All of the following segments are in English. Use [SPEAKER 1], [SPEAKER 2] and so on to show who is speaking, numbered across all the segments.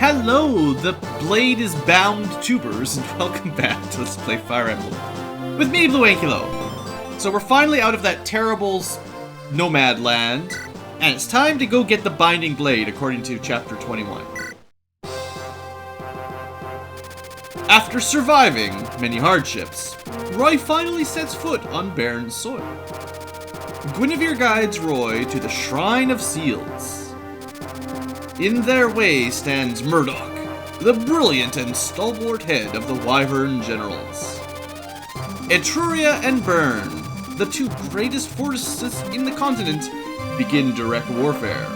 [SPEAKER 1] Hello, the blade is bound tubers, and welcome back to Let's Play Fire Emblem. With me, Blue Ankylo. So we're finally out of that terrible nomad land, and it's time to go get the binding blade, according to chapter 21. After surviving many hardships, Roy finally sets foot on barren soil. Guinevere guides Roy to the Shrine of Seals. In their way stands Murdoch, the brilliant and stalwart head of the Wyvern generals. Etruria and Bern, the two greatest forces in the continent, begin direct warfare.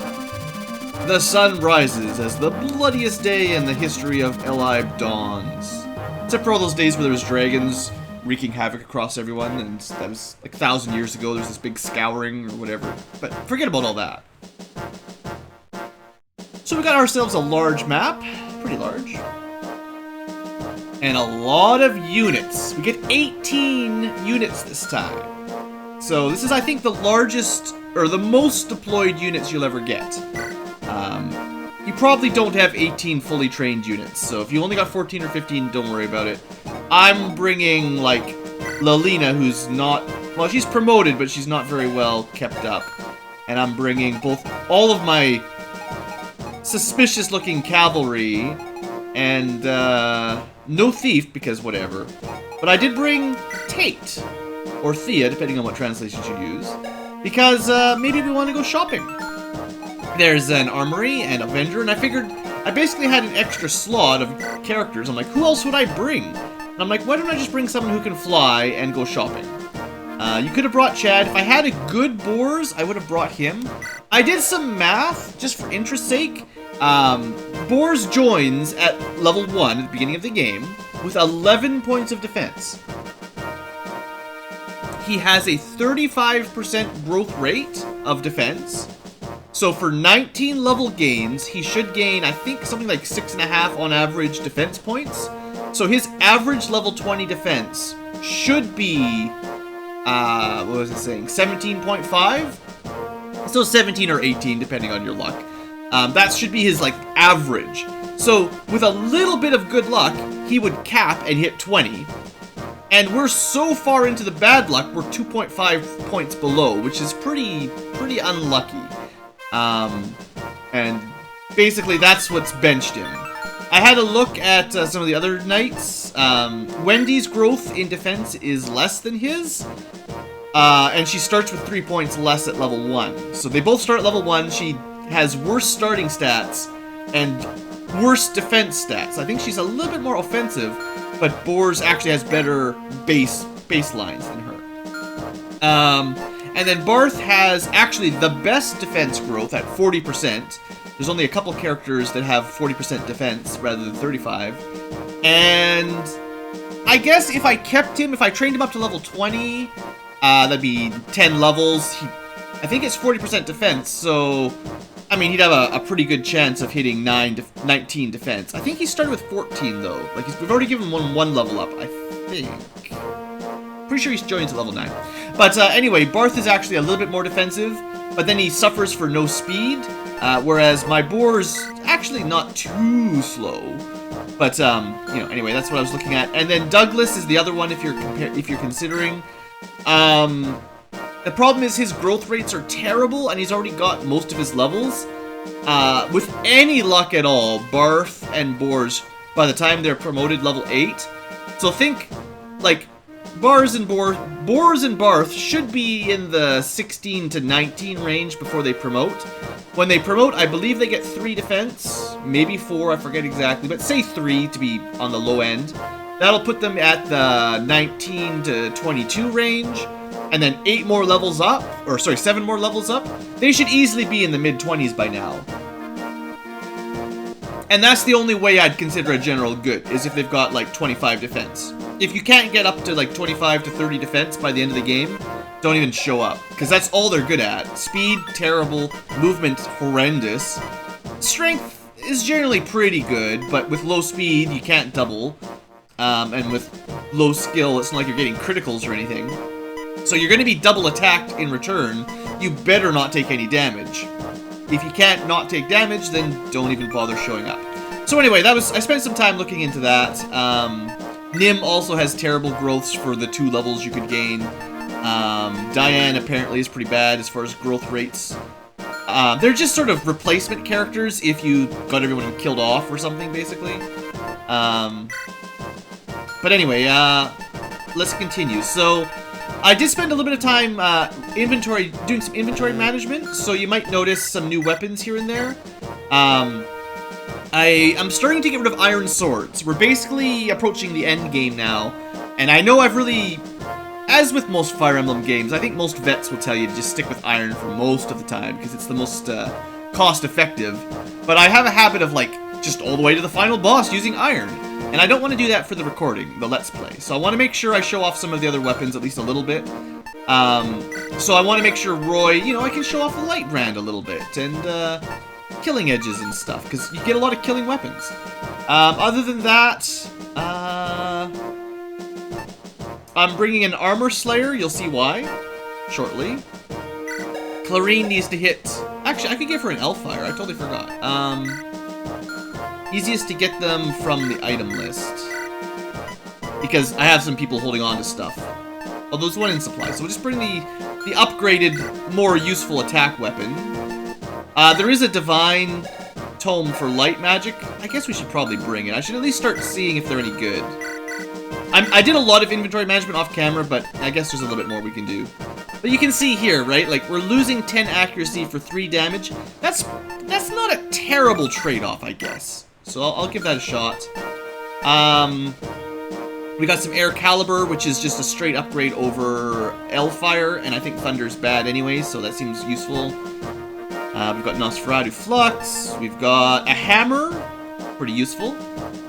[SPEAKER 1] The sun rises as the bloodiest day in the history of Eliwood dawns. Except for all those days where there was dragons wreaking havoc across everyone, and that was like 1,000 years ago. There was this big scouring or whatever. But forget about all that. So we got ourselves a large map, pretty large, and a lot of units. We get 18 units this time. So this is, I think, the largest, or the most deployed units you'll ever get. You probably don't have 18 fully trained units, so if you only got 14 or 15, don't worry about it. I'm bringing, like, Lalina, who's not, well, she's promoted, but she's not very well kept up. And I'm bringing all of my suspicious-looking cavalry, and no thief, because whatever. But I did bring Tate, or Thea, depending on what translation you use, because maybe we want to go shopping. There's an armory and a vendor, and I figured I basically had an extra slot of characters. I'm like, who else would I bring? And I'm like, why don't I just bring someone who can fly and go shopping? You could have brought Chad. If I had a good Boars, I would have brought him. I did some math, just for interest's sake. Boars joins at level 1 at the beginning of the game with 11 points of defense. He has a 35% growth rate of defense. So for 19 level gains, he should gain, I think, something like 6.5 on average defense points. So his average level 20 defense should be, what was it saying, 17.5? So 17 or 18, depending on your luck. That should be his, like, average. So with a little bit of good luck, he would cap and hit 20. And we're so far into the bad luck, we're 2.5 points below, which is pretty unlucky. And basically that's what's benched him. I had a look at some of the other knights. Wendy's growth in defense is less than his. And she starts with 3 points less at level 1. So they both start at level 1. She has worse starting stats and worse defense stats. I think she's a little bit more offensive, but Boars actually has better baselines than her. And then Barth has actually the best defense growth at 40%. There's only a couple characters that have 40% defense rather than 35. And I guess if I kept him, if I trained him up to level 20, that'd be 10 levels. I think it's 40% defense, so I mean, he'd have a pretty good chance of hitting 19 defense. I think he started with 14, though. Like, we've already given him one level up, I think. Pretty sure he joins at level 9. But anyway, Barth is actually a little bit more defensive, but then he suffers for no speed, whereas my Boar's actually not too slow. But, you know, anyway, that's what I was looking at. And then Douglas is the other one if you're considering. The problem is his growth rates are terrible, and he's already got most of his levels. With any luck at all, Barth and Boars, by the time they're promoted level 8. So think, like, Boars and Barth should be in the 16 to 19 range before they promote. When they promote, I believe they get 3 defense, maybe 4, I forget exactly, but say 3 to be on the low end. That'll put them at the 19 to 22 range. And then 7 more levels up. They should easily be in the mid-20s by now. And that's the only way I'd consider a general good, is if they've got, like, 25 defense. If you can't get up to, like, 25 to 30 defense by the end of the game, don't even show up. Because that's all they're good at. Speed, terrible. Movement, horrendous. Strength is generally pretty good, but with low speed, you can't double. And with low skill, it's not like you're getting criticals or anything. So you're going to be double attacked in return. You better not take any damage. if you can't not take damage, then don't even bother showing up. So anyway, I spent some time looking into that. Nim also has terrible growths for the 2 levels you could gain. Diane apparently is pretty bad as far as growth rates. They're just sort of replacement characters if you got everyone killed off or something, basically. But anyway, let's continue. So, I did spend a little bit of time doing some inventory management, so you might notice some new weapons here and there. I'm starting to get rid of iron swords. We're basically approaching the end game now, and I know I've really, as with most Fire Emblem games, I think most vets will tell you to just stick with iron for most of the time, because it's the most cost-effective. But I have a habit of, like, just all the way to the final boss using iron. And I don't want to do that for the recording, the Let's Play. So I want to make sure I show off some of the other weapons at least a little bit. So I want to make sure Roy, you know, I can show off the light brand a little bit. And killing edges and stuff, because you get a lot of killing weapons. Other than that, I'm bringing an Armor Slayer. You'll see why shortly. Clarine needs to hit... Actually, I could give her an Elfire. I totally forgot. Easiest to get them from the item list, because I have some people holding on to stuff. Oh, there's one in supply, so we'll just bring the upgraded, more useful attack weapon. There is a Divine Tome for light magic. I guess we should probably bring it. I should at least start seeing if they're any good. I did a lot of inventory management off camera, but I guess there's a little bit more we can do. But you can see here, right? Like, we're losing 10 accuracy for 3 damage. That's not a terrible trade-off, I guess. So I'll give that a shot. We got some Air Caliber, which is just a straight upgrade over Elfire, and I think Thunder's bad anyway, so that seems useful. We've got Nosferatu Flux. We've got a Hammer, pretty useful.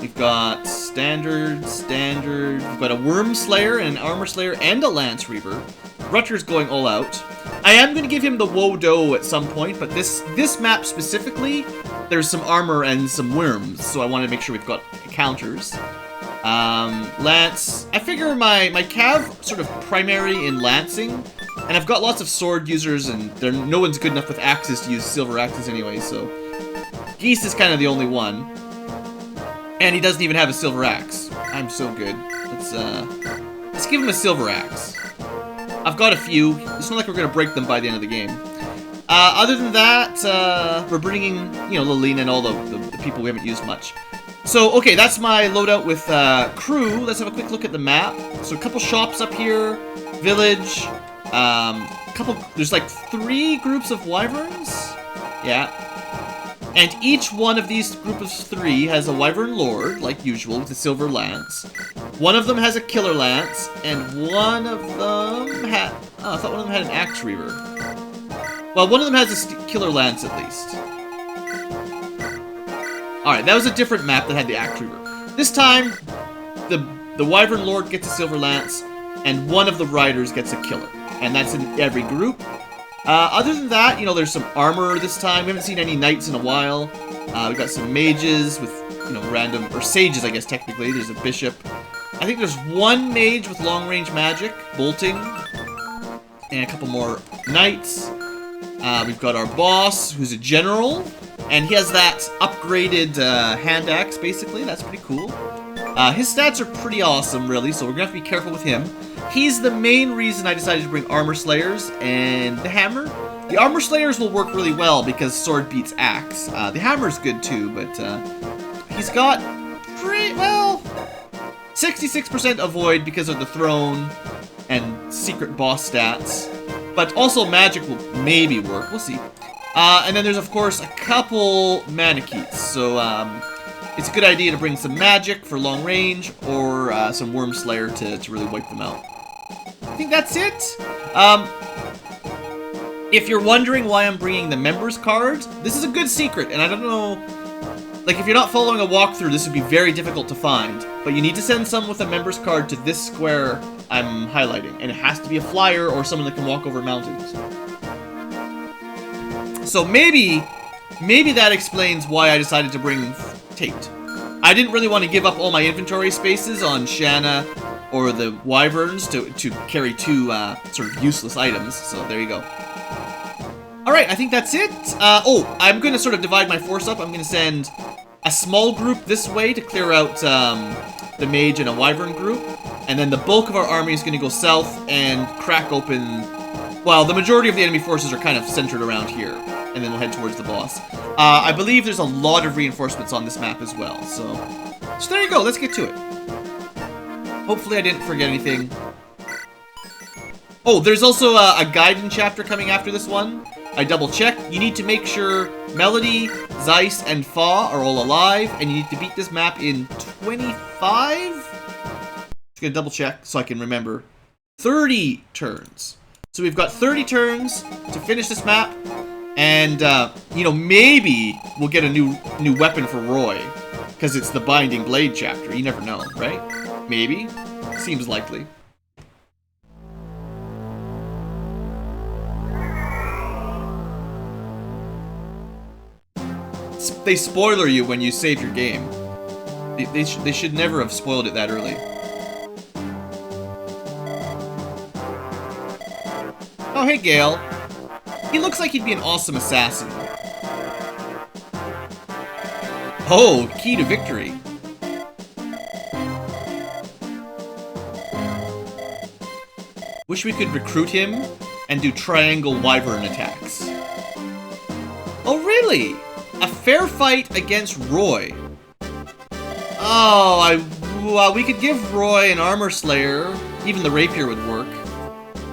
[SPEAKER 1] We've got Standard. We've got a Worm Slayer, and an Armor Slayer, and a Lance Reaver. Rutger's going all out. I am going to give him the Wodo at some point, but this map specifically, there's some armor and some worms, so I want to make sure we've got counters. Lance. I figure my Cav sort of primary in lancing, and I've got lots of sword users, and no one's good enough with axes to use silver axes anyway, so Geese is kind of the only one. And he doesn't even have a silver axe. I'm so good. Let's give him a silver axe. I've got a few. It's not like we're going to break them by the end of the game. Other than that, we're bringing, you know, Lilina and all the people we haven't used much. So, okay, that's my loadout with crew. Let's have a quick look at the map. So, a couple shops up here, village, there's like 3 groups of wyverns. Yeah. And each one of these group of 3 has a wyvern lord, like usual, with a silver lance. One of them has a killer lance, and one of them had... Oh, I thought one of them had an axe reaver. Well, one of them has a killer lance, at least. Alright, that was a different map that had the axe reaver. This time, the wyvern lord gets a silver lance, and one of the riders gets a killer. And that's in every group. Other than that, you know, there's some armor this time. We haven't seen any knights in a while. We've got some mages with, you know, random... Or sages, I guess, technically. There's a bishop. I think there's one mage with long-range magic, bolting. And a couple more knights. We've got our boss, who's a general. And he has that upgraded hand axe, basically. That's pretty cool. His stats are pretty awesome, really, so we're going to have to be careful with him. He's the main reason I decided to bring Armor Slayers and the Hammer. The Armor Slayers will work really well because sword beats axe. The Hammer's good too, but he's got pretty, well, 66% avoid because of the throne and secret boss stats. But also magic will maybe work, we'll see. And then there's, of course, a couple Manikeets, so it's a good idea to bring some magic for long range, or some Worm Slayer to really wipe them out. I think that's it. If you're wondering why I'm bringing the members cards, this is a good secret, and I don't know... Like, if you're not following a walkthrough, this would be very difficult to find. But you need to send someone with a members card to this square I'm highlighting, and it has to be a flyer or someone that can walk over mountains. So maybe that explains why I decided to bring Tate. I didn't really want to give up all my inventory spaces on Shanna or the wyverns to carry 2 sort of useless items, so there you go. Alright, I think that's it. Oh, I'm going to sort of divide my force up. I'm going to send a small group this way to clear out the mage and a wyvern group. And then the bulk of our army is going to go south and crack open... Well, the majority of the enemy forces are kind of centered around here. And then we'll head towards the boss. I believe there's a lot of reinforcements on this map as well. So there you go. Let's get to it. Hopefully I didn't forget anything. Oh, there's also a guidance chapter coming after this one. I double checked. You need to make sure Melody, Zeiss, and Fa are all alive. And you need to beat this map in 25? Just gonna double check so I can remember. 30 turns. So we've got 30 turns to finish this map. And, you know, maybe we'll get a new weapon for Roy. Because it's the Binding Blade chapter. You never know, right? Maybe. Seems likely. They spoiler you when you save your game. They should never have spoiled it that early. Oh, hey, Gale. He looks like he'd be an awesome assassin. Oh, key to victory. Wish we could recruit him and do triangle wyvern attacks. Oh, really? A fair fight against Roy. Oh, we could give Roy an armor slayer. Even the rapier would work.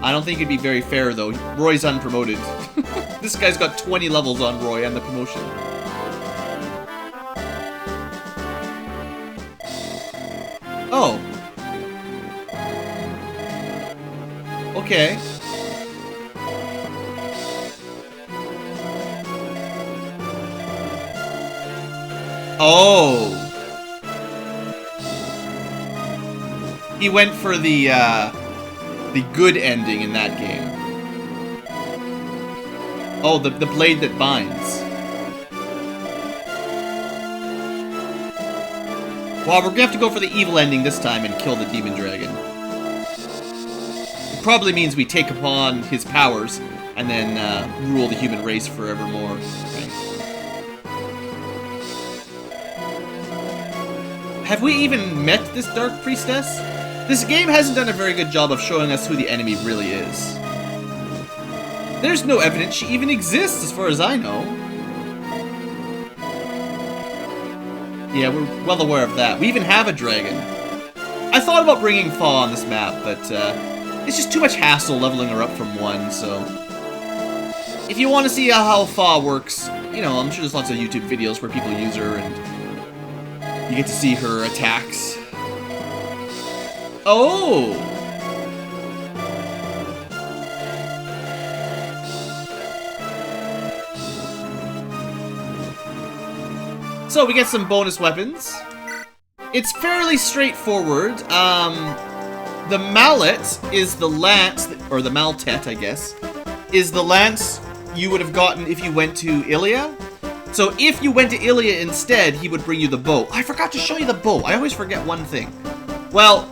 [SPEAKER 1] I don't think it'd be very fair, though. Roy's unpromoted. This guy's got 20 levels on Roy and the promotion. Oh. Okay. Oh. He went for the good ending in that game. Oh, the blade that binds. Well, we're gonna have to go for the evil ending this time and kill the demon dragon. It probably means we take upon his powers and then rule the human race forevermore. Okay. Have we even met this Dark Priestess? This game hasn't done a very good job of showing us who the enemy really is. There's no evidence she even exists, as far as I know. Yeah, we're well aware of that. We even have a dragon. I thought about bringing Fa on this map, but it's just too much hassle leveling her up from 1, so... If you want to see how Fa works, you know, I'm sure there's lots of YouTube videos where people use her, and you get to see her attacks. Oh! So we get some bonus weapons. It's fairly straightforward. The mallet is the lance, or the maltet, I guess, is the lance you would have gotten if you went to Ilia. So if you went to Ilia instead, he would bring you the bow. I forgot to show you the bow. I always forget one thing. Well,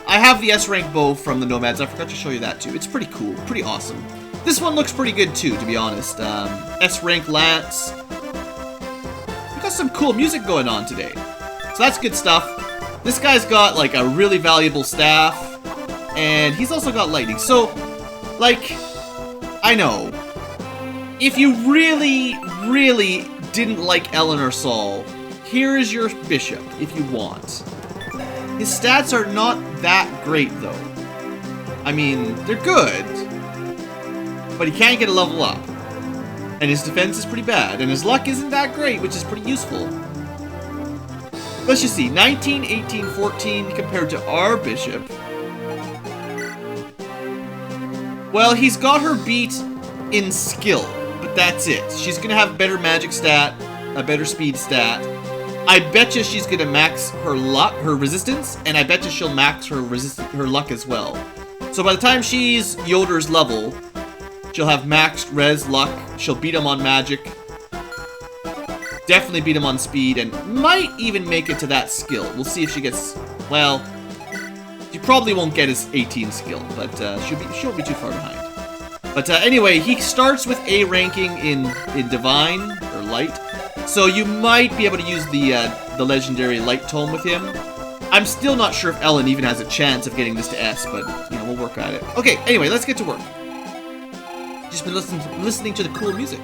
[SPEAKER 1] I have the S-rank bow from the Nomads. I forgot to show you that too. It's pretty cool, pretty awesome. This one looks pretty good too, to be honest. S-rank lance. We got some cool music going on today. So that's good stuff. This guy's got like a really valuable staff. And he's also got lightning. So, like, I know. If you really, really didn't like Eleanor Saul, here is your bishop, if you want. His stats are not that great, though. I mean, they're good, but he can't get a level up. And his defense is pretty bad, and his luck isn't that great, which is pretty useful. Let's just see, 19, 18, 14 compared to our bishop. Well, he's got her beat in skill, but that's it. She's gonna have better magic stat, a better speed stat. I bet you she's gonna max her luck, her resistance, and I bet you she'll max her her luck as well. So by the time she's Yoder's level, she'll have maxed res, luck, she'll beat him on magic, definitely beat him on speed, and might even make it to that skill. We'll see if she gets, well, she probably won't get his 18 skill, but she won't be too far behind. But anyway, he starts with A ranking in Divine, or Light. So you might be able to use the legendary Light Tome with him. I'm still not sure if Ellen even has a chance of getting this to S, but, you know, we'll work at it. Okay, anyway, let's get to work. Just been listening to the cool music.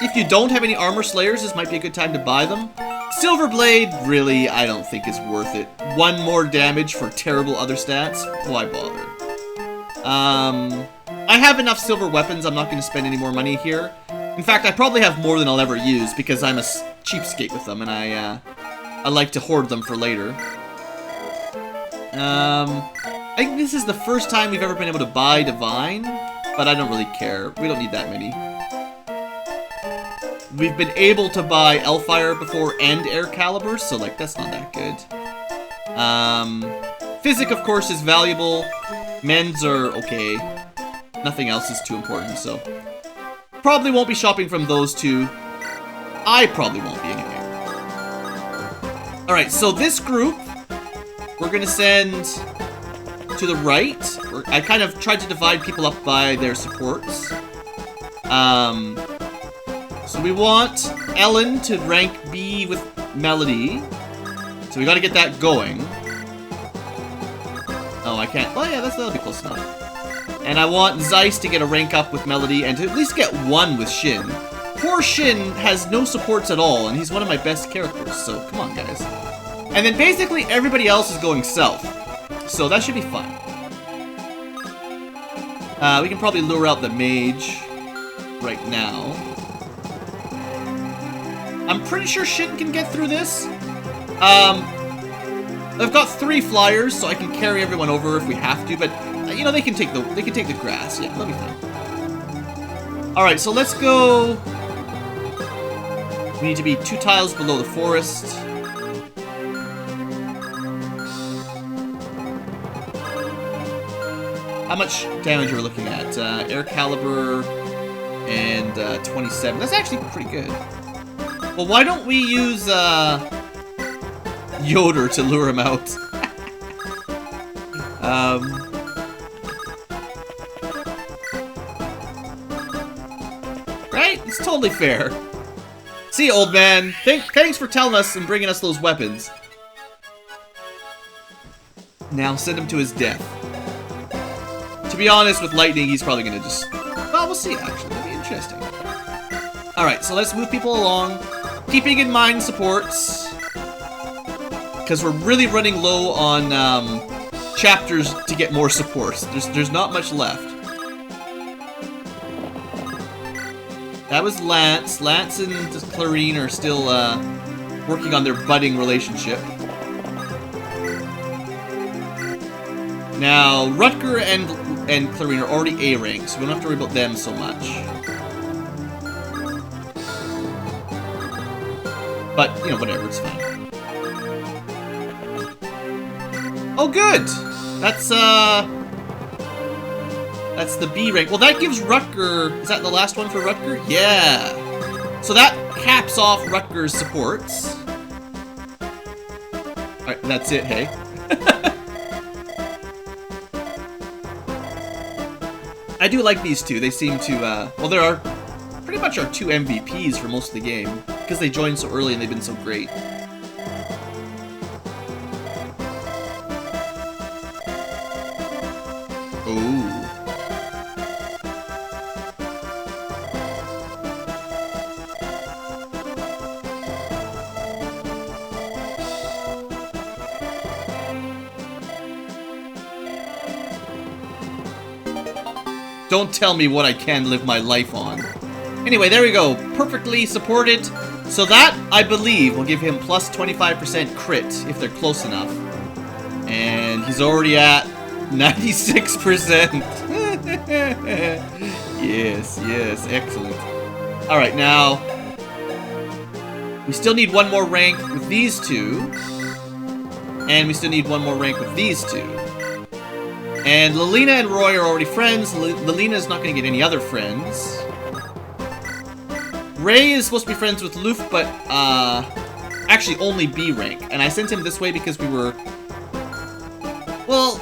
[SPEAKER 1] If you don't have any Armor Slayers, this might be a good time to buy them. Silver Blade, really, I don't think is worth it. 1 more damage for terrible other stats? Why bother? I have enough silver weapons, I'm not going to spend any more money here. In fact, I probably have more than I'll ever use, because I'm a cheapskate with them, and I like to hoard them for later. I think this is the first time we've ever been able to buy Divine, but I don't really care. We don't need that many. We've been able to buy Elfire before and Air Caliber, so, like, that's not that good. Physic, of course, is valuable. Men's are okay. Nothing else is too important, so... Probably won't be shopping from those two. I probably won't be, anyway. Alright, so this group, we're gonna send to the right. I kind of tried to divide people up by their supports. So we want Ellen to rank B with Melody. So we gotta get that going. Oh, I can't. Oh yeah, that'll be close enough. And I want Zeiss to get a rank up with Melody and to at least get 1 with Shin. Poor Shin has no supports at all, and he's one of my best characters, so come on, guys. And then basically everybody else is going south. So that should be fun. We can probably lure out the mage right now. I'm pretty sure Shin can get through this. I've got 3 flyers, so I can carry everyone over if we have to, but you know, they can take the grass. Yeah, that'll be fine. All right, so let's go. We need to be 2 tiles below the forest. How much damage are we looking at? Air Caliber and 27. That's actually pretty good. Well, why don't we use Yoder to lure him out? Right? It's totally fair. See you, old man. Thanks for telling us and bringing us those weapons. Now send him to his death. To be honest, with lightning, he's probably gonna just... Well, we'll see, actually. That'll be interesting. Alright, so let's move people along. Keeping in mind supports. Because we're really running low on chapters to get more supports. There's not much left. That was Lance. Lance and Clarine are still working on their budding relationship. Now, Rutger and Clarine are already A rank, so we don't have to worry about them so much. But, you know, whatever, it's fine. Oh, good! That's the B rank. Well, that gives Rutger... Is that the last one for Rutger? Yeah! So that caps off Rutger's supports. Alright, that's it, hey? I do like these two. They seem to, well, there are pretty much our 2 MVPs for most of the game. Because they joined so early and they've been so great. Ooh. Don't tell me what I can live my life on. Anyway, there we go. Perfectly supported. So that, I believe, will give him plus 25% crit if they're close enough. And he's already at 96%. Yes, yes, excellent. Alright, now... we still need 1 more rank with these 2. And we still need 1 more rank with these 2. And Lilina and Roy are already friends. Lilina is not going to get any other friends. Ray is supposed to be friends with Luf, but, actually only B rank. And I sent him this way because we were... Well,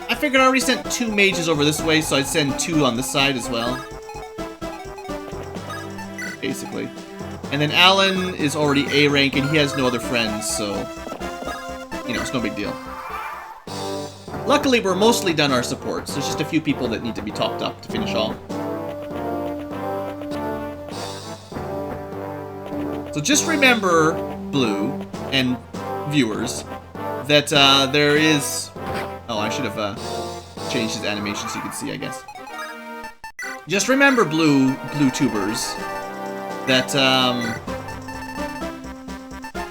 [SPEAKER 1] I figured I already sent 2 mages over this way, so I'd send 2 on this side as well. Basically. And then Alan is already A rank, and he has no other friends, so... You know, it's no big deal. Luckily, we're mostly done our supports. There's just a few people that need to be topped up to finish off. So just remember, Blue, and viewers, that there is... Oh, I should have changed his animation so you could see, I guess. Just remember, Blue tubers, that,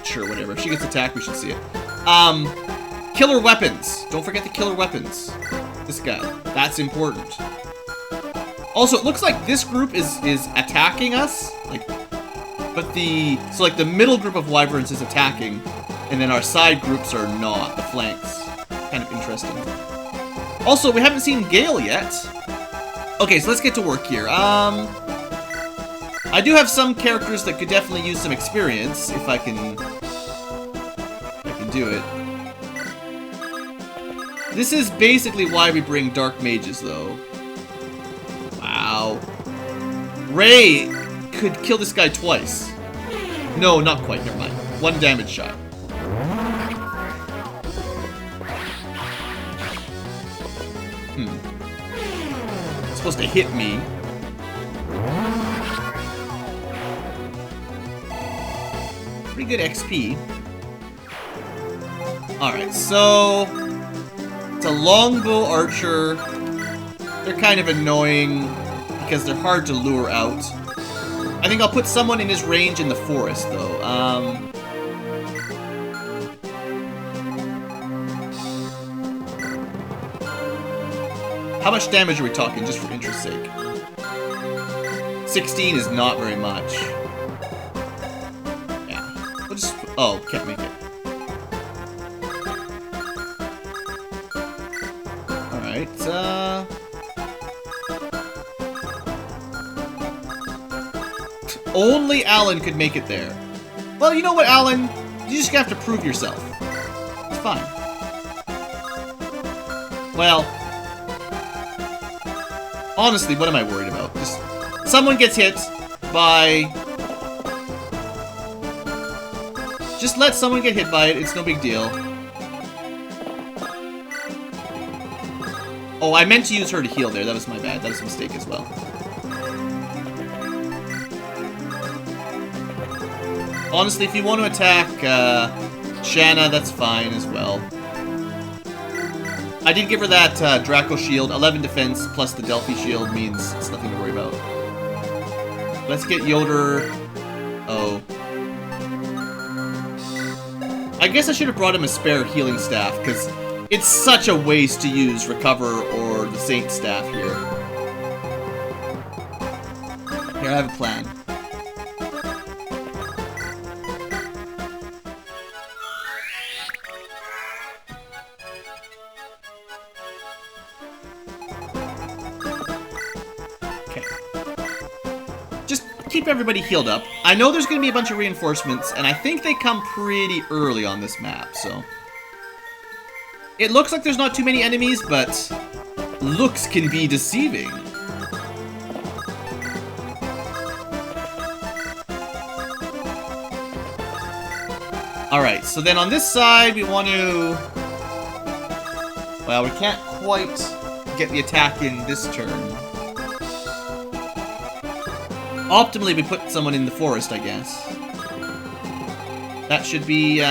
[SPEAKER 1] sure, whatever. If she gets attacked, we should see it. Killer weapons. Don't forget the killer weapons. This guy. That's important. Also, it looks like this group is attacking us. Like, but so like the middle group of wyverns is attacking, and then our side groups are not. The flanks. Kind of interesting. Also, we haven't seen Gale yet. Okay, so let's get to work here. I do have some characters that could definitely use some experience if I can do it. This is basically why we bring dark mages, though. Wow. Ray could kill this guy twice. No, not quite. Never mind. 1 damage shot. It's supposed to hit me. Pretty good XP. Alright, so... It's a longbow archer. They're kind of annoying because they're hard to lure out. I think I'll put someone in his range in the forest, though. How much damage are we talking, just for interest's sake? 16 is not very much. Yeah. We'll just... Oh, can't make it. Alright, Only Alan could make it there. Well, you know what, Alan? You just have to prove yourself. It's fine. Well... Honestly, what am I worried about? Just... Someone gets hit by... Just let someone get hit by it, it's no big deal. Oh, I meant to use her to heal there. That was my bad. That was a mistake as well. Honestly, if you want to attack Shanna, that's fine as well. I did give her that Draco shield. 11 defense plus the Delphi shield means it's nothing to worry about. Let's get Yoder. Oh. I guess I should have brought him a spare healing staff, because it's such a waste to use Recover or the Saint staff here. Here, I have a plan. Okay. Just keep everybody healed up. I know there's going to be a bunch of reinforcements, and I think they come pretty early on this map, so... It looks like there's not too many enemies, but looks can be deceiving. Alright, so then on this side, we want to... Well, we can't quite get the attack in this turn. Optimally, we put someone in the forest, I guess. That should be,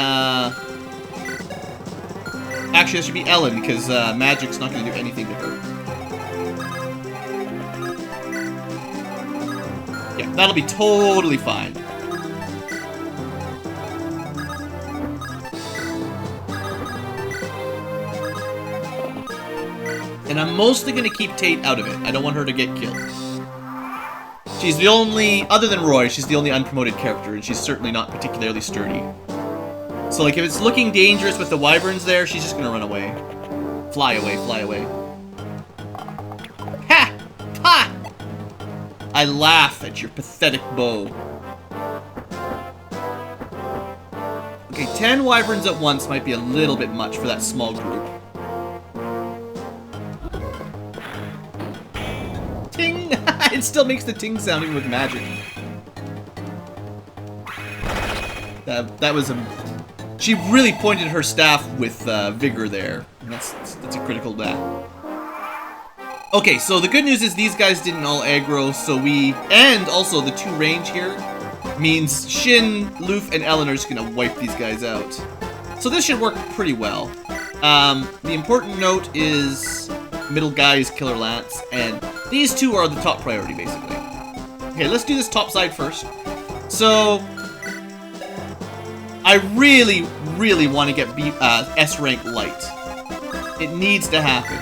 [SPEAKER 1] Actually, that should be Ellen, because magic's not going to do anything to her. Yeah, that'll be totally fine. And I'm mostly going to keep Tate out of it. I don't want her to get killed. She's the only, other than Roy, she's the only unpromoted character, and she's certainly not particularly sturdy. So, like, if it's looking dangerous with the wyverns there, she's just gonna run away. Fly away, fly away. Ha! Ha! I laugh at your pathetic bow. Okay, 10 wyverns at once might be a little bit much for that small group. It still makes the ting sound even with magic. That was a... She really pointed her staff with vigor there. That's a critical bat. Okay, so the good news is these guys didn't all aggro, so we... And also the 2 range here means Shin, Loof, and Ellen are just gonna wipe these guys out. So this should work pretty well. The important note is middle guy is Killer Lance, and these 2 are the top priority, basically. Okay, let's do this top side first. So... I really, really want to get S rank light. It needs to happen.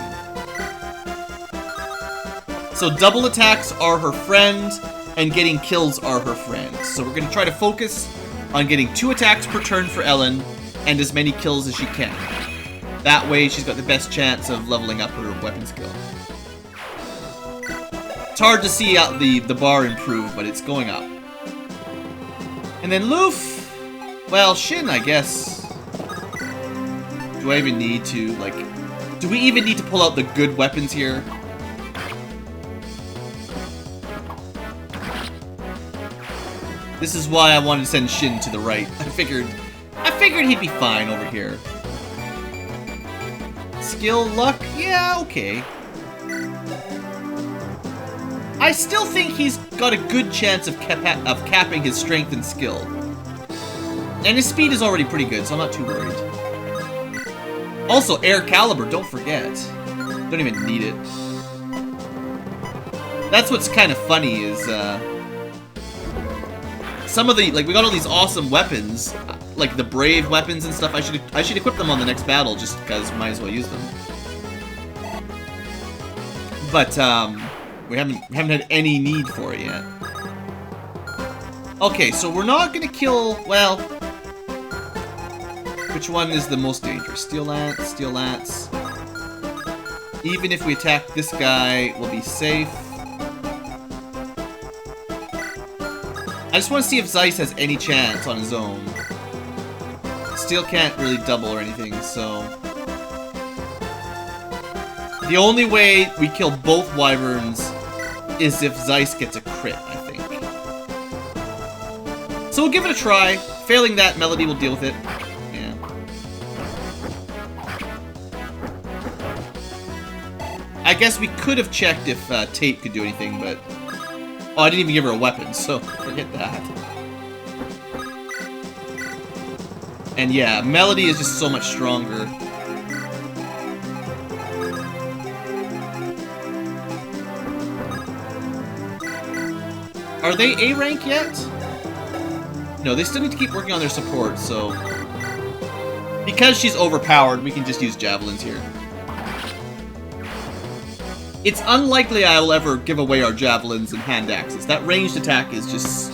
[SPEAKER 1] So double attacks are her friend, and getting kills are her friend. So we're going to try to focus on getting 2 attacks per turn for Ellen, and as many kills as she can. That way she's got the best chance of leveling up her weapon skill. It's hard to see out the bar improve, but it's going up. And then Loof... Well, Shin, I guess. Do I even need to, like... Do we even need to pull out the good weapons here? This is why I wanted to send Shin to the right. I figured he'd be fine over here. Skill, luck? Yeah, okay. I still think he's got a good chance of capping his strength and skill. And his speed is already pretty good, so I'm not too worried. Also, Air Caliber, don't forget. Don't even need it. That's what's kind of funny is, some of the, like, we got all these awesome weapons, like the brave weapons and stuff. I should equip them on the next battle, just because might as well use them. But, we haven't had any need for it yet. Okay, so we're not gonna kill, well... Which one is the most dangerous? Steel Lance, Steel Lance. Even if we attack this guy, we'll be safe. I just want to see if Zeiss has any chance on his own. Steel can't really double or anything, so... The only way we kill both Wyverns is if Zeiss gets a crit, I think. So we'll give it a try. Failing that, Melody will deal with it. Yeah. I guess we could have checked if Tate could do anything, but... Oh, I didn't even give her a weapon, so forget that. And yeah, Melody is just so much stronger. Are they A rank yet? No, they still need to keep working on their support, so... Because she's overpowered, we can just use javelins here. It's unlikely I will ever give away our javelins and hand axes. That ranged attack is just...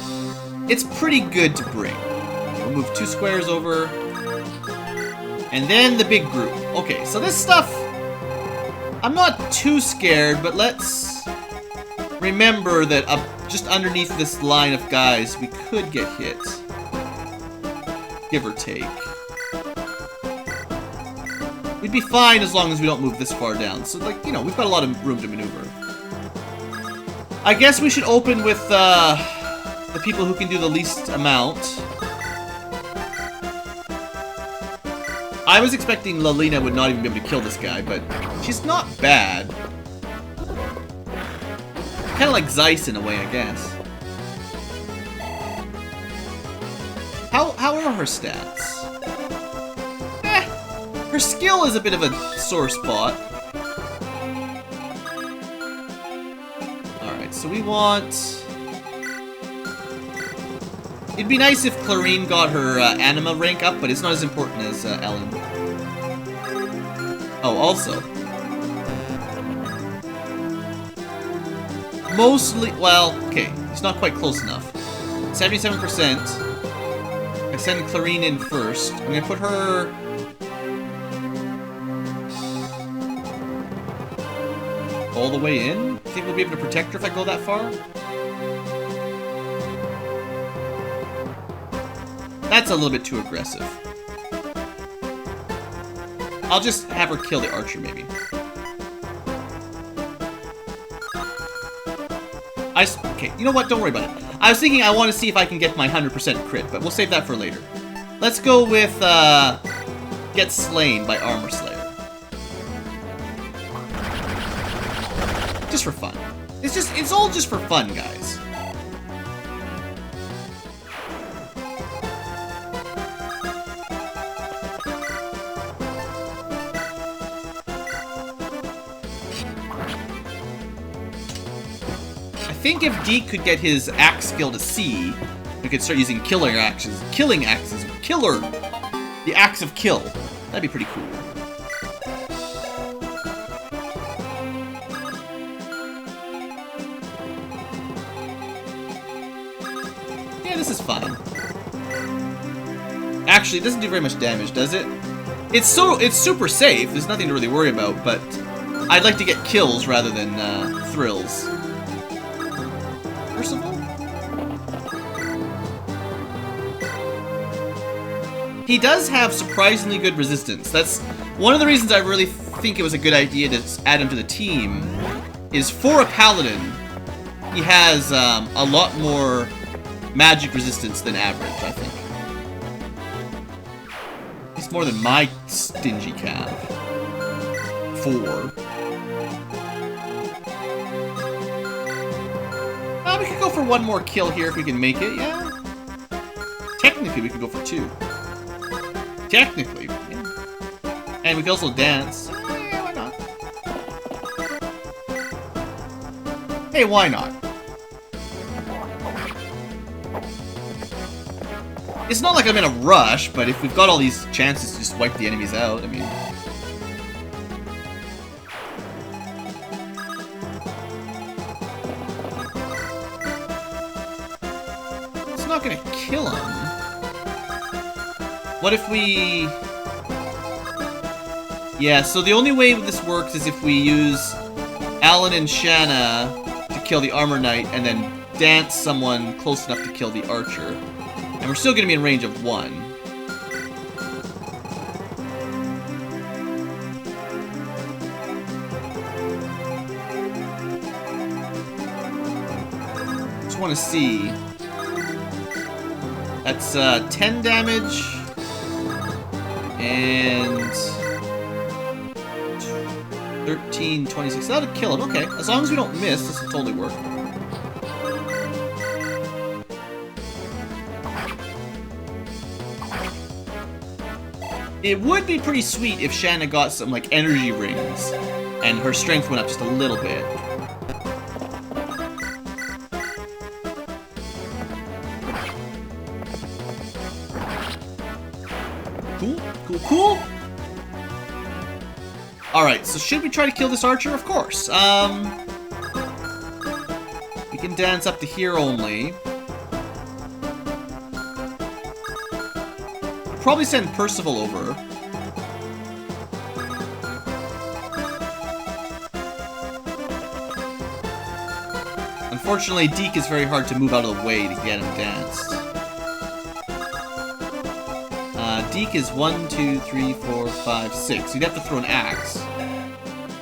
[SPEAKER 1] It's pretty good to bring. We'll move 2 squares over. And then the big group. Okay, so this stuff... I'm not too scared, but let's... remember that up just underneath this line of guys, we could get hit. Give or take. We'd be fine as long as we don't move this far down. So, like, you know, we've got a lot of room to maneuver. I guess we should open with the people who can do the least amount. I was expecting Lalina would not even be able to kill this guy, but she's not bad. Kind of like Zeiss in a way, I guess. How are her stats? Her skill is a bit of a sore spot. Alright, so we want... It'd be nice if Clarine got her anima rank up, but it's not as important as Ellen. Oh, also... Mostly, well, okay, it's not quite close enough. 77%. I send Clarine in first. I'm gonna put her... all the way in? Think we'll be able to protect her if I go that far? That's a little bit too aggressive. I'll just have her kill the archer, maybe. Okay, you know what? Don't worry about it. I was thinking I want to see if I can get my 100% crit, but we'll save that for later. Let's go with Get Slain by Armor Slayer. Just for fun. It's all just for fun, guys. I think if Deke could get his axe skill to C, we could start using killing axes. Killer! The axe of kill. That'd be pretty cool. Yeah, this is fine. Actually, it doesn't do very much damage, does it? It's super safe. There's nothing to really worry about, but I'd like to get kills rather than thrills. Percival? He does have surprisingly good resistance. That's one of the reasons I really think it was a good idea to add him to the team, is for a paladin, he has a lot more magic resistance than average, I think. He's more than my stingy cap. 4. We could go for one more kill here if we can make it, yeah. Technically, we could go for 2. Technically, yeah. And we could also dance. Yeah, why not? Hey, why not? It's not like I'm in a rush, but if we've got all these chances to just wipe the enemies out, I mean... It's not gonna kill him. What if we... Yeah, so the only way this works is if we use Alan and Shanna to kill the Armor Knight and then dance someone close enough to kill the Archer. And we're still going to be in range of 1. Just want to see. That's 10 damage. And 13, 26. That'll kill him. Okay. As long as we don't miss, this will totally work. It would be pretty sweet if Shanna got some, like, energy rings and her strength went up just a little bit. Cool, cool, cool! Alright, so should we try to kill this archer? Of course. We can dance up to here only. Probably send Percival over. Unfortunately, Deke is very hard to move out of the way to get him danced. Deke is 1, 2, 3, 4, 5, 6. You'd have to throw an axe.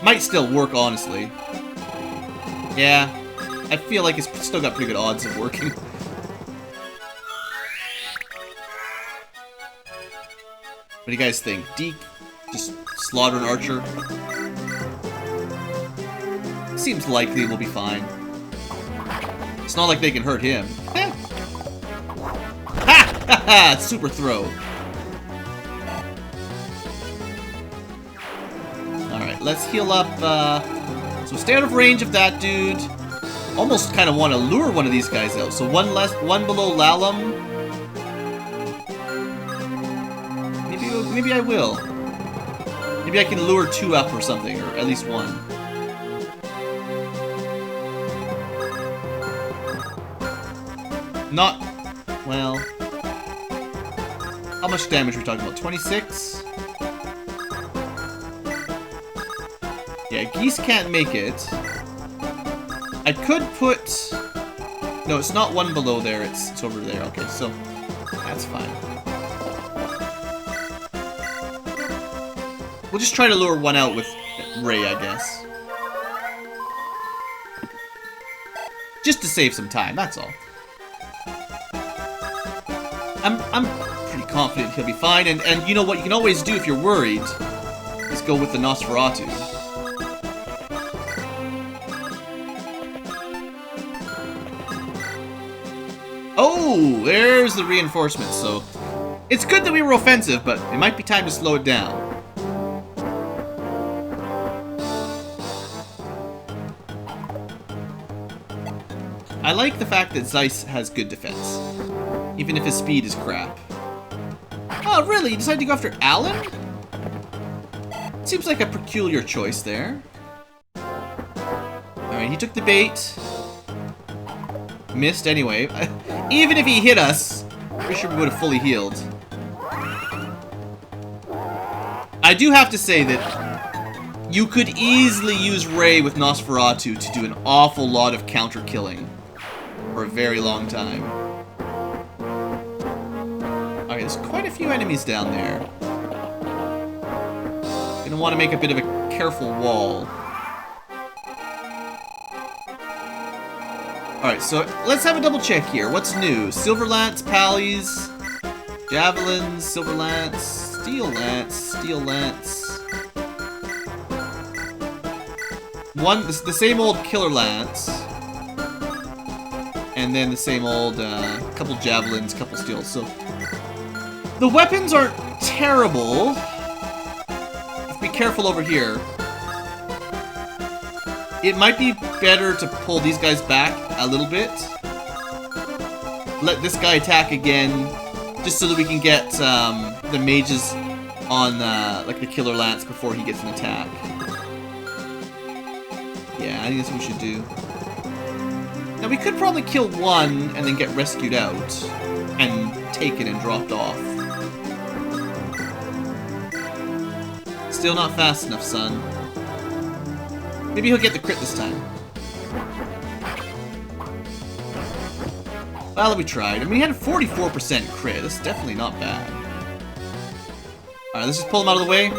[SPEAKER 1] Might still work, honestly. Yeah, I feel like it's still got pretty good odds of working. What do you guys think? Deke, just slaughter an archer? Seems likely we'll be fine. It's not like they can hurt him. Ha! Ha! Ha! Super throw. Alright, let's heal up. So stay out of range of that dude. Almost kind of want to lure one of these guys out. So one below Lalum. Maybe I will. Maybe I can lure 2 up or something, or at least 1. Not... well... How much damage are we talking about? 26? Yeah, geese can't make it. I could put... No, it's not 1 below there, it's over there. Okay, so that's fine. We'll just try to lure 1 out with Ray, I guess. Just to save some time, that's all. I'm pretty confident he'll be fine, and you know what you can always do if you're worried is go with the Nosferatu. Oh, there's the reinforcements, so it's good that we were offensive, but it might be time to slow it down. I like the fact that Zeiss has good defense, even if his speed is crap. Oh, really? You decided to go after Alan? Seems like a peculiar choice there. Alright, he took the bait. Missed anyway. Even if he hit us, pretty sure we would have fully healed. I do have to say that you could easily use Ray with Nosferatu to do an awful lot of counter killing for a very long time. Okay, there's quite a few enemies down there. Gonna want to make a bit of a careful wall. Alright, so let's have a double check here. What's new? Silver Lance, Pallies, Javelins, Silver Lance, Steel Lance, Steel Lance. The same old Killer Lance. And then the same old, couple Javelins, couple Steels. So, the weapons aren't terrible. Be careful over here. It might be better to pull these guys back a little bit. Let this guy attack again, just so that we can get the mages on like the Killer Lance before he gets an attack. Yeah, I think that's what we should do. Now we could probably kill one and then get rescued out and taken and dropped off. Still not fast enough, son. Maybe he'll get the crit this time. Well, we tried. I mean, he had a 44% crit. That's definitely not bad. Alright, let's just pull him out of the way.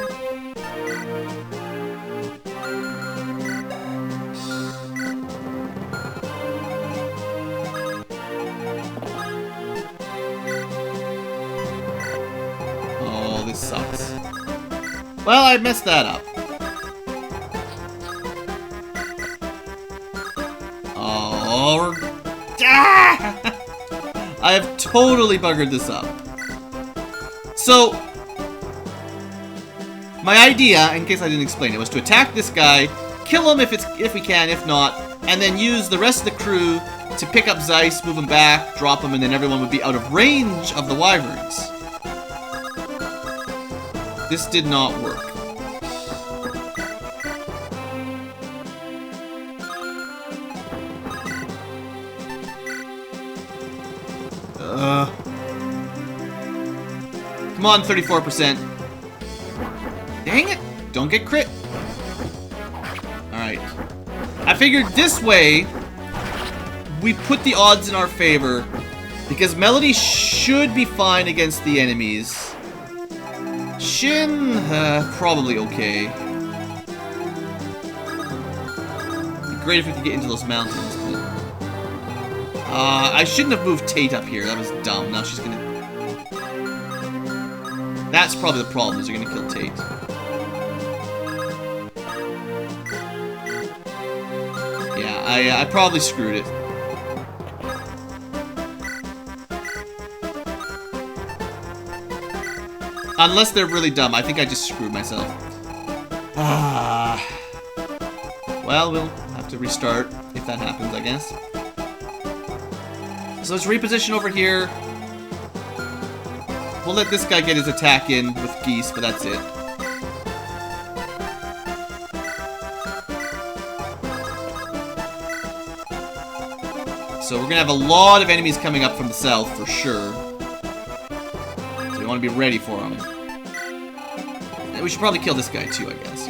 [SPEAKER 1] Oh, this sucks. Well, I messed that up. Oh, ah! I have totally buggered this up. So, my idea, in case I didn't explain it, was to attack this guy, kill him if we can, if not, and then use the rest of the crew to pick up Zeiss, move him back, drop him, and then everyone would be out of range of the Wyverns. This did not work. Come on, 34%. Dang it! Don't get crit. Alright. I figured this way, we put the odds in our favor, because Melody should be fine against the enemies. Shin, probably okay. It'd be great if we could get into those mountains, but... I shouldn't have moved Tate up here. That was dumb. Now she's gonna... That's probably the problem, is you're gonna kill Tate. Yeah, I probably screwed it. Unless they're really dumb. I think I just screwed myself. Well, we'll have to restart if that happens, I guess. So let's reposition over here. We'll let this guy get his attack in with Geese, but that's it. So we're gonna have a lot of enemies coming up from the south for sure. So we want to be ready for them. And we should probably kill this guy too, I guess.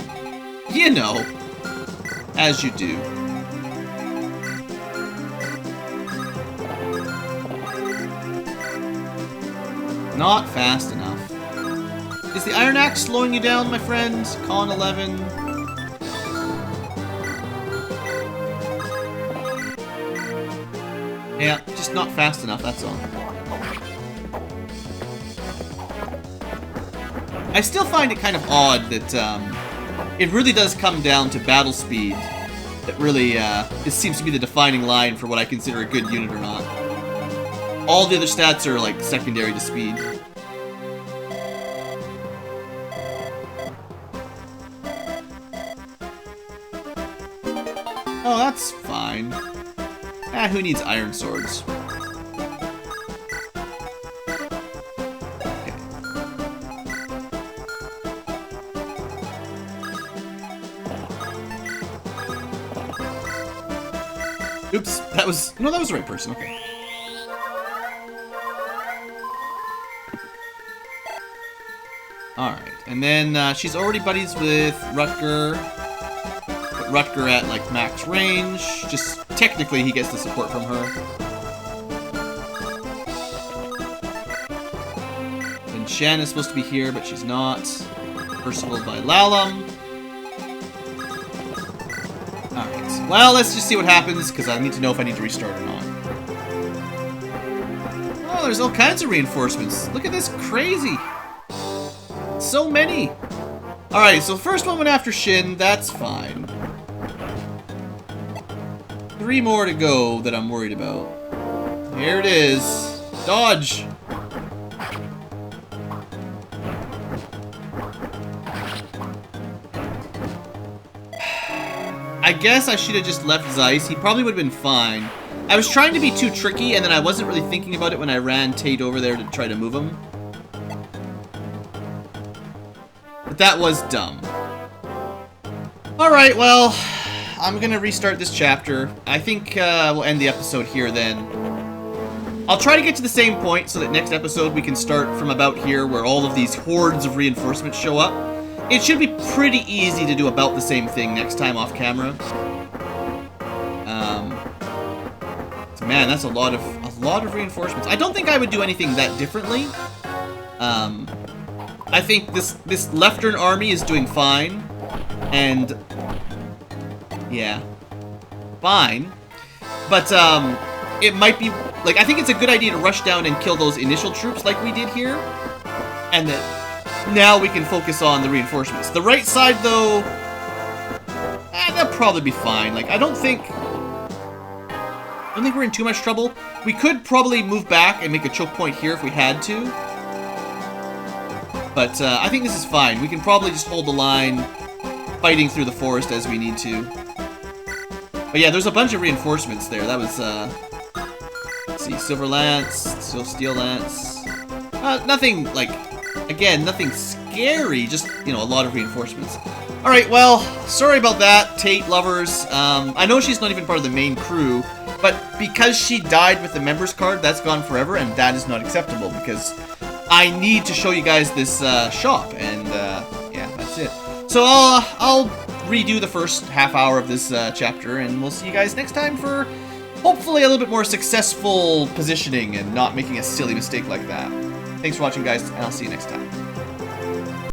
[SPEAKER 1] You know, as you do. Not fast enough. Is the Iron Axe slowing you down, my friend? Con 11. Yeah, just not fast enough, that's all. I still find it kind of odd that it really does come down to battle speed. That really, this seems to be the defining line for what I consider a good unit or not. All the other stats are, like, secondary to speed. Oh, that's fine. Ah, who needs iron swords? Okay. Oops, that was... No, that was the right person, okay. Alright, and then she's already buddies with Rutger. Put Rutger at, like, max range. Just technically he gets the support from her. And Shan is supposed to be here, but she's not. Percival by Lalum. Alright, well, let's just see what happens, because I need to know if I need to restart or not. Oh, there's all kinds of reinforcements. Look at this, crazy. So many! Alright, so the first one went after Shin, that's fine. 3 more to go that I'm worried about. Here it is. Dodge! I guess I should have just left Zeiss. He probably would have been fine. I was trying to be too tricky, and then I wasn't really thinking about it when I ran Tate over there to try to move him. But that was dumb. Alright, well, I'm gonna restart this chapter. I think we'll end the episode here then. I'll try to get to the same point so that next episode we can start from about here where all of these hordes of reinforcements show up. It should be pretty easy to do about the same thing next time off camera. So man, that's a lot of reinforcements. I don't think I would do anything that differently. I think this Leftern army is doing fine, and yeah, fine. But it might be like I think it's a good idea to rush down and kill those initial troops like we did here, and that now we can focus on the reinforcements. The right side though, they'll probably be fine. Like I don't think we're in too much trouble. We could probably move back and make a choke point here if we had to. But I think this is fine. We can probably just hold the line, fighting through the forest as we need to. But yeah, there's a bunch of reinforcements there. That was, let's see, Silver Lance, Steel Lance. Nothing, like, again, nothing scary, just, you know, a lot of reinforcements. Alright, well, sorry about that, Tate lovers. I know she's not even part of the main crew, but because she died with the members card, that's gone forever, and that is not acceptable, because I need to show you guys this shop, and yeah, that's it. So I'll redo the first half hour of this chapter, and we'll see you guys next time for hopefully a little bit more successful positioning and not making a silly mistake like that. Thanks for watching, guys, and I'll see you next time.